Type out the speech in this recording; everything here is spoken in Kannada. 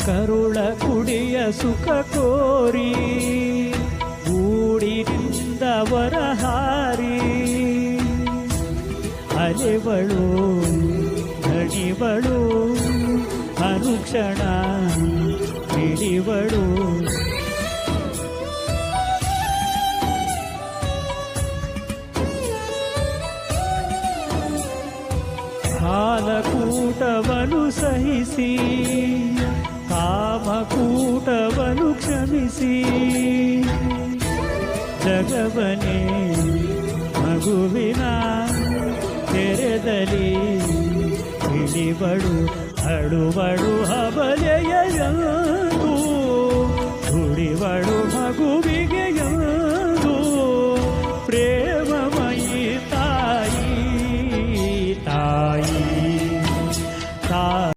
ಕರುಳ ಕುಡಿಯ ಸುಖ ಕೋರಿ ಗೂಡಿನಿಂದ ವರಹಾರಿ ಅಲೆವಳು ದಣಿವಳು ಅನುಕ್ಷಣ ಹಿಡಿವಳು ಕಾಲಕೂಟವನು ಸಹಿಸಿ ಕಾಮಕೂಟವನು ಕ್ಷಮಿಸಿ ಜಗವನೇ ಮಗುವಿನ ತೆರೆದಲಿ ಇಳಿವಳು ಅಳುವಳು ಹಬಲೆಯಂದು ದುಡಿವಳು ಮಗುವಿ